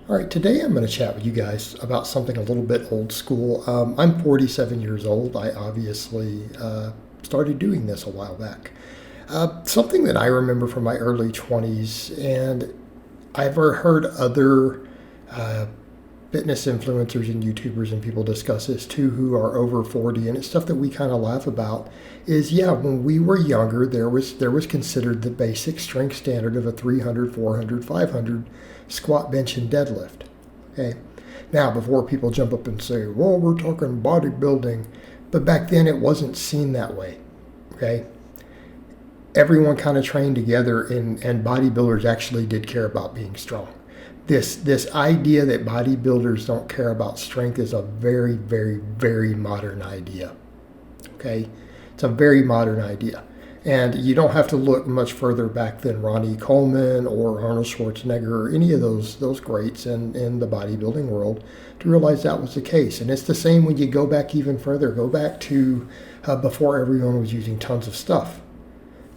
All right, today I'm going to chat with you guys about something a little bit old school. I'm 47 years old. I obviously started doing this a while back. Something that I remember from my early 20s, and I've heard other uh, fitness influencers and YouTubers and people discuss this too who are over 40, and it's stuff that we kind of laugh about. Is yeah, when we were younger, there was considered the basic strength standard of a 300, 400, 500 squat, bench, and deadlift. Okay. Now, before people jump up and say, "Well, we're talking bodybuilding," but back then it wasn't seen that way. Okay. Everyone kind of trained together, and bodybuilders actually did care about being strong. This idea that bodybuilders don't care about strength is a very, very, very modern idea. Okay, it's a very modern idea, and you don't have to look much further back than Ronnie Coleman or Arnold Schwarzenegger or any of those greats in the bodybuilding world to realize that was the case. And it's the same when you go back even further. Go back to before everyone was using tons of stuff.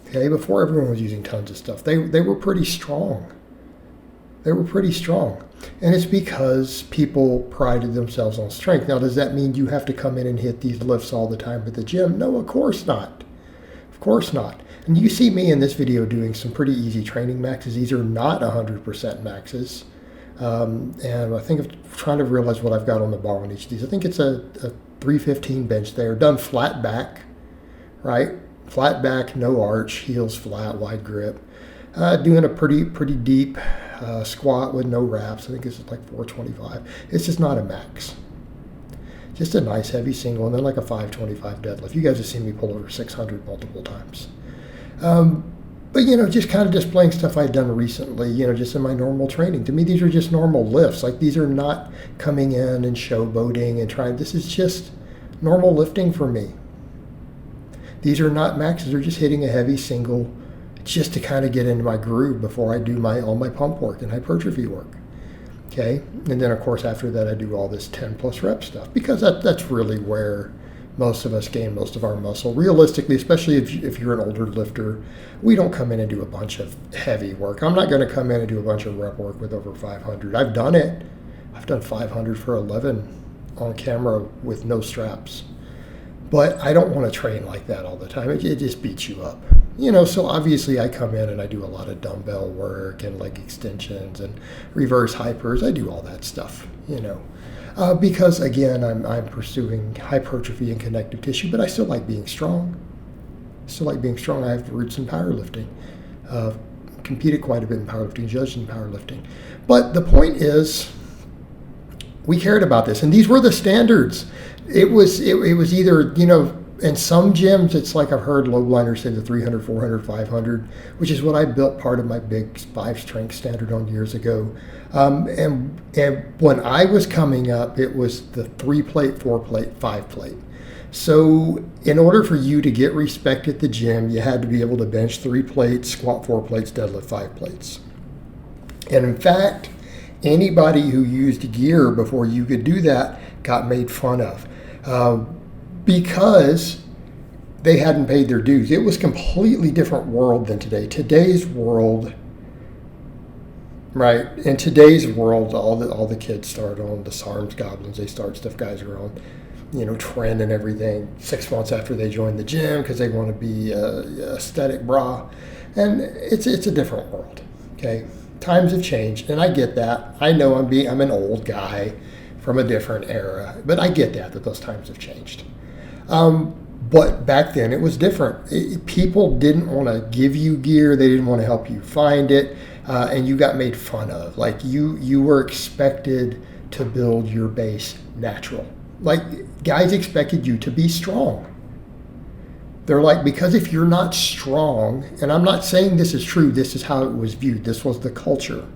Okay, before everyone was using tons of stuff, they were pretty strong. They were pretty strong. And it's because people prided themselves on strength. Now, does that mean you have to come in and hit these lifts all the time at the gym? No, of course not. Of course not. And you see me in this video doing some pretty easy training maxes. These are not 100% maxes. And I think I'm trying to realize what I've got on the bar on each of these. I think it's a 315 bench there, done flat back, right? Flat back, no arch, heels flat, wide grip. Doing a pretty deep squat with no wraps. I think this is like 425. It's just not a max. Just a nice heavy single, and then like a 525 deadlift. You guys have seen me pull over 600 multiple times. But just kind of displaying stuff I'd done recently, just in my normal training. To me, these are just normal lifts. Like, these are not coming in and showboating and trying. This is just normal lifting for me. These are not maxes. They're just hitting a heavy single just to kind of get into my groove before I do all my pump work and hypertrophy work. Okay, and then of course after that I do all this 10 plus rep stuff, because that's really where most of us gain most of our muscle. Realistically, especially if you're an older lifter, we don't come in and do a bunch of heavy work. I'm not going to come in and do a bunch of rep work with over 500. I've done it. I've done 500 for 11 on camera with no straps. But I don't want to train like that all the time. It just beats you up. So obviously I come in and I do a lot of dumbbell work and leg extensions and reverse hypers. I do all that stuff, because again, I'm pursuing hypertrophy and connective tissue, but I still like being strong. I have roots in powerlifting. Competed quite a bit in powerlifting, judged in powerlifting. But the point is, we cared about this, and these were the standards. It was either, in some gyms, it's like I've heard lowliners say the 300, 400, 500, which is what I built part of my big 5 strength standard on years ago. And when I was coming up, it was the 3 plate, 4 plate, 5 plate. So in order for you to get respect at the gym, you had to be able to bench 3 plates, squat 4 plates, deadlift 5 plates. And in fact, anybody who used gear before you could do that got made fun of. Because they hadn't paid their dues. It was a completely different world than today. Today's world, right? In today's world, all the kids start on the SARMs, goblins. They start stuff. Guys are on, trend and everything 6 months after they join the gym because they want to be aesthetic bra, and it's a different world. Okay, times have changed, and I get that. I know I'm an old guy from a different era, but I get that those times have changed. But back then it was different. People didn't want to give you gear. They didn't want to help you find it. And you got made fun of. Like you were expected to build your base natural. Like, guys expected you to be strong. They're like, because if you're not strong, and I'm not saying this is true, this is how it was viewed. This was the culture.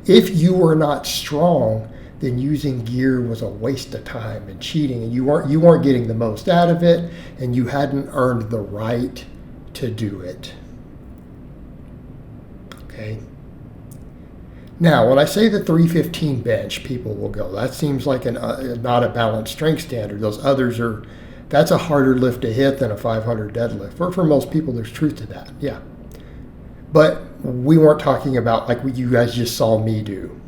If you were not strong, then using gear was a waste of time and cheating, and you weren't getting the most out of it, and you hadn't earned the right to do it. Okay. Now, when I say the 315 bench, people will go, that seems like not a balanced strength standard. Those others that's a harder lift to hit than a 500 deadlift. For most people, there's truth to that, yeah. But we weren't talking about like what you guys just saw me do.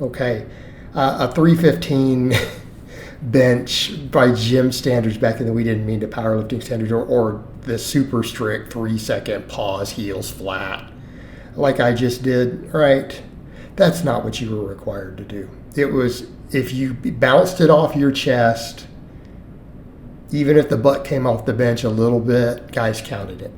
Okay, a 315 bench by gym standards back then, we didn't mean to powerlifting standards, or the super strict 3 second pause, heels flat, like I just did, right? That's not what you were required to do. It was if you bounced it off your chest, even if the butt came off the bench a little bit, guys counted it.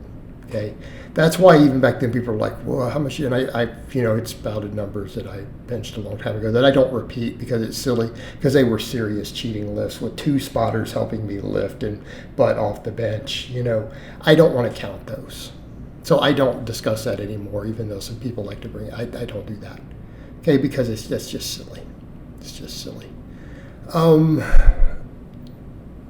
Okay, that's why even back then people were like, "Well, how much?" And I it's spouted numbers that I benched a long time ago that I don't repeat because it's silly, because they were serious cheating lifts with 2 spotters helping me lift and butt off the bench. I don't want to count those, so I don't discuss that anymore. Even though some people like to bring it, I don't do that. Okay, because that's just silly. It's just silly.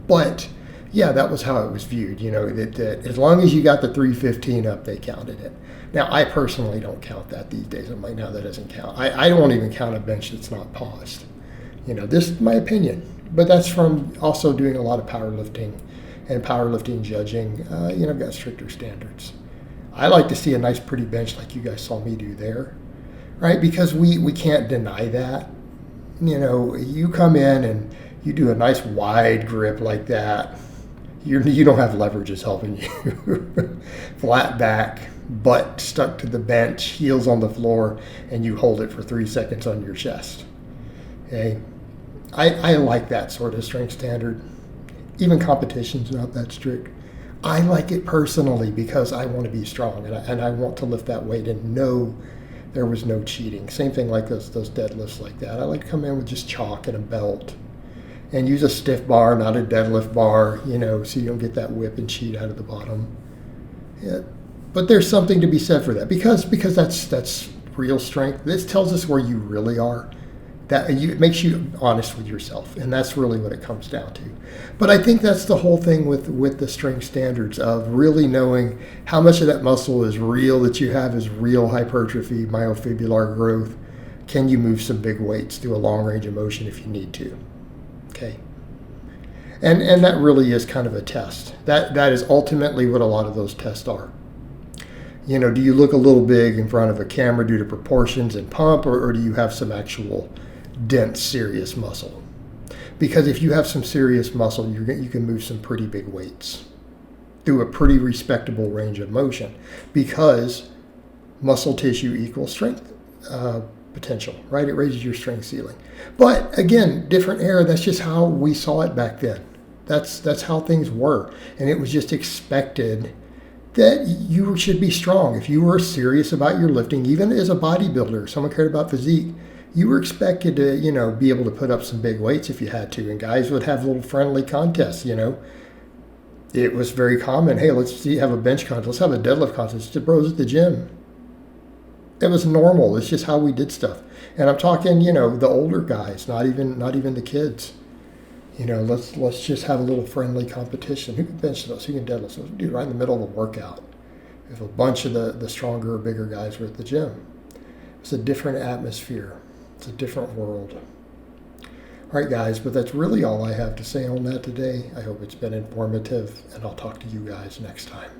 But yeah, that was how it was viewed. That as long as you got the 315 up, they counted it. Now, I personally don't count that these days. I'm like, no, that doesn't count. I don't even count a bench that's not paused. This is my opinion, but that's from also doing a lot of powerlifting and powerlifting judging. Got stricter standards. I like to see a nice, pretty bench like you guys saw me do there, right? Because we can't deny that. You come in and you do a nice wide grip like that. You don't have leverages helping you. Flat back, butt stuck to the bench, heels on the floor, and you hold it for 3 seconds on your chest. Okay, I like that sort of strength standard. Even competition's not that strict. I like it personally because I want to be strong and I want to lift that weight and know there was no cheating. Same thing like those deadlifts like that. I like to come in with just chalk and a belt and use a stiff bar, not a deadlift bar, so you don't get that whip and cheat out of the bottom. Yeah. But there's something to be said for that because that's real strength. This tells us where you really are. It makes you honest with yourself, and that's really what it comes down to. But I think that's the whole thing with the strength standards of really knowing how much of that muscle is real that you have is real hypertrophy, myofibrillar growth. Can you move some big weights, do a long range of motion if you need to? Okay. And that really is kind of a test. That is ultimately what a lot of those tests are. Do you look a little big in front of a camera due to proportions and pump, or do you have some actual dense, serious muscle? Because if you have some serious muscle, you can move some pretty big weights through a pretty respectable range of motion, because muscle tissue equals strength potential, right? It raises your strength ceiling. But again, different era. That's just how we saw it back then. That's how things were, and it was just expected that you should be strong. If you were serious about your lifting, even as a bodybuilder, someone cared about physique, you were expected to, be able to put up some big weights if you had to. And guys would have little friendly contests, It was very common. Hey, let's have a bench contest. Let's have a deadlift contest. The bros at the gym. It was normal. It's just how we did stuff. And I'm talking, the older guys, not even the kids. Let's just have a little friendly competition. Who can bench us? Who can deadlift us? Do it right in the middle of a workout. If a bunch of the stronger or bigger guys were at the gym. It's a different atmosphere. It's a different world. All right, guys, but that's really all I have to say on that today. I hope it's been informative, and I'll talk to you guys next time.